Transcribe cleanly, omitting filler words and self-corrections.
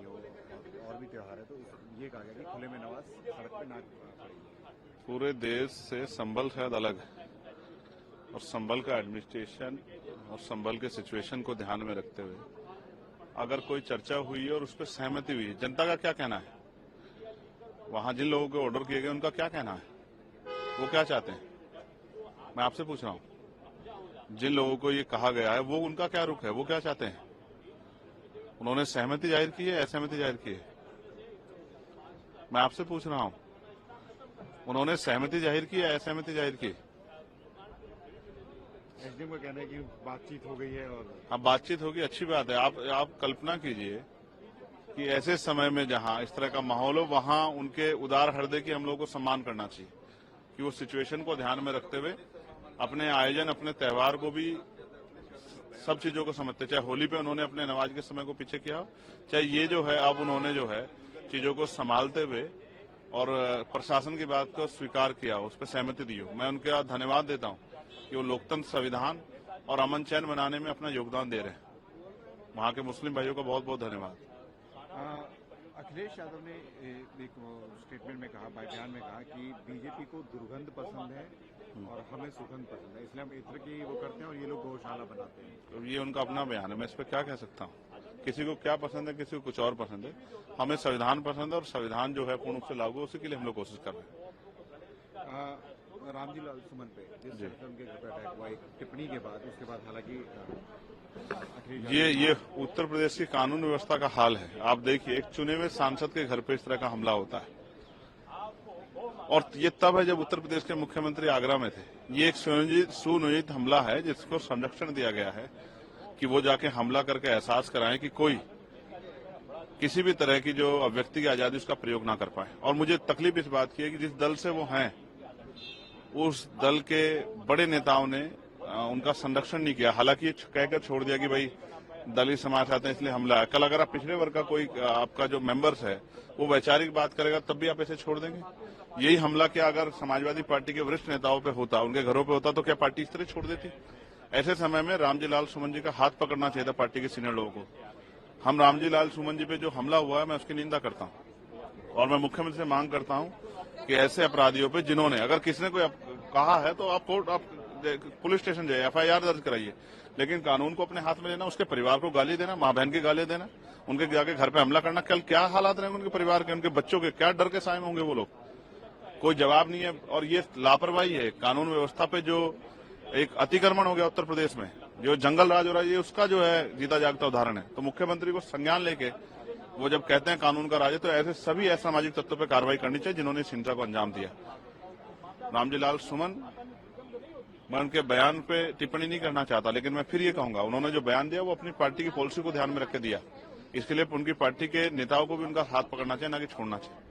रही हो और भी त्यौहार है, तो ये कहा गया कि खुले में नमाज सड़क पे ना पड़ेगी। पूरे देश से संभल शायद अलग है और संभल का एडमिनिस्ट्रेशन और संभल के सिचुएशन को ध्यान में रखते हुए अगर कोई चर्चा हुई है और उस पर सहमति हुई है, जनता का क्या कहना है, वहां जिन लोगों को ऑर्डर किए गए उनका क्या कहना है, वो क्या चाहते हैं, मैं आपसे पूछ रहा हूं। जिन लोगों को ये कहा गया है वो उनका क्या रुख है, वो क्या चाहते हैं, उन्होंने सहमति जाहिर की है, असहमति जाहिर की है, मैं आपसे पूछ रहा हूं। उन्होंने सहमति जाहिर की है, असहमति जाहिर की? एसडीएम का कहना है कि बातचीत हो गई है और हाँ, बातचीत होगी, अच्छी बात है। आप कल्पना कीजिए कि ऐसे समय में जहां इस तरह का माहौल हो वहां उनके उदार हृदय की हम लोगों को सम्मान करना चाहिए कि वो सिचुएशन को ध्यान में रखते हुए अपने आयोजन, अपने त्योहार को भी सब चीजों को समझते। चाहे होली पे उन्होंने अपने नमाज के समय को पीछे किया, चाहे ये जो है अब उन्होंने जो है चीजों को संभालते हुए और प्रशासन की बात को स्वीकार किया, उस पर सहमति दी हो। मैं उनका धन्यवाद देता हूँ कि वो लोकतंत्र, संविधान और अमन चैन बनाने में अपना योगदान दे रहे हैं। वहां के मुस्लिम भाइयों का बहुत बहुत धन्यवाद। अखिलेश यादव ने एक स्टेटमेंट में कहा, बयान में कहा कि बीजेपी को दुर्गंध पसंद है और हमें सुगंध पसंद है, इसलिए हम इत्र की वो करते हैं और ये लोग गौशाला बनाते हैं। तो ये उनका अपना बयान है, मैं इस पर क्या कह सकता हूँ। किसी को क्या पसंद है, किसी को कुछ और पसंद है। हमें संविधान पसंद है और संविधान जो है पूर्ण रूप से लागू है, उसी के लिए हम लोग कोशिश कर रहे हैं। रामजी लाल सुमन पे जिस उनके घर पर अटैक हुआ, एक टिप्पणी के बाद, उसके बाद हालांकि ये उत्तर प्रदेश की कानून व्यवस्था का हाल है। आप देखिए, एक चुने हुए सांसद के घर पे इस तरह का हमला होता है और ये तब है जब उत्तर प्रदेश के मुख्यमंत्री आगरा में थे। ये एक सुनियोजित हमला है जिसको संरक्षण दिया गया है कि वो जाके हमला करके एहसास कराएं कि कोई किसी भी तरह की जो अभिव्यक्ति की आजादी उसका प्रयोग ना कर पाए। और मुझे तकलीफ इस बात की है कि जिस दल से वो हैं उस दल के बड़े नेताओं ने उनका संरक्षण नहीं किया। हालांकि ये कहकर छोड़ दिया कि भाई दलित समाज आते हैं इसलिए हमला है। कल अगर आप पिछड़े वर्ग का कोई आपका जो मेंबर्स है वो वैचारिक बात करेगा तब भी आप ऐसे छोड़ देंगे? यही हमला क्या अगर समाजवादी पार्टी के वरिष्ठ नेताओं पे होता, उनके घरों पे होता, तो क्या पार्टी इस तरह छोड़ देती? ऐसे समय में रामजी लाल सुमन जी का हाथ पकड़ना चाहिए था पार्टी के सीनियर लोगों को। हम रामजी लाल सुमन जी पे जो हमला हुआ है मैं उसकी निंदा करता हूँ और मैं मुख्यमंत्री से मांग करता हूँ कि ऐसे अपराधियों पे जिन्होंने, अगर किसी ने कोई कहा है तो आप कोर्ट, आप पुलिस स्टेशन जाइए, एफआईआर दर्ज कराइए, लेकिन कानून को अपने हाथ में लेना, उसके परिवार को गाली देना, माँ बहन की गाली देना, उनके जाके घर पे हमला करना, कल क्या हालात रहेंगे उनके परिवार के, उनके बच्चों के, क्या डर के साए होंगे वो लोग? कोई जवाब नहीं है। और ये लापरवाही है कानून व्यवस्था पे। जो एक अतिक्रमण हो गया उत्तर प्रदेश में, जो जंगल राज हो रहा है, ये उसका जो है जीता जागता उदाहरण है। तो मुख्यमंत्री को संज्ञान लेके वो जब कहते हैं कानून का राज है, तो ऐसे सभी असामाजिक तत्वों पर कार्रवाई करनी चाहिए जिन्होंने इस हिंसा को अंजाम दिया। रामजी लाल सुमन, मैं उनके बयान पे टिप्पणी नहीं करना चाहता, लेकिन मैं फिर ये कहूंगा, उन्होंने जो बयान दिया वो अपनी पार्टी की पॉलिसी को ध्यान में रख के दिया। इसके लिए उनकी पार्टी के नेताओं को भी उनका हाथ पकड़ना चाहिए, ना कि छोड़ना चाहिए।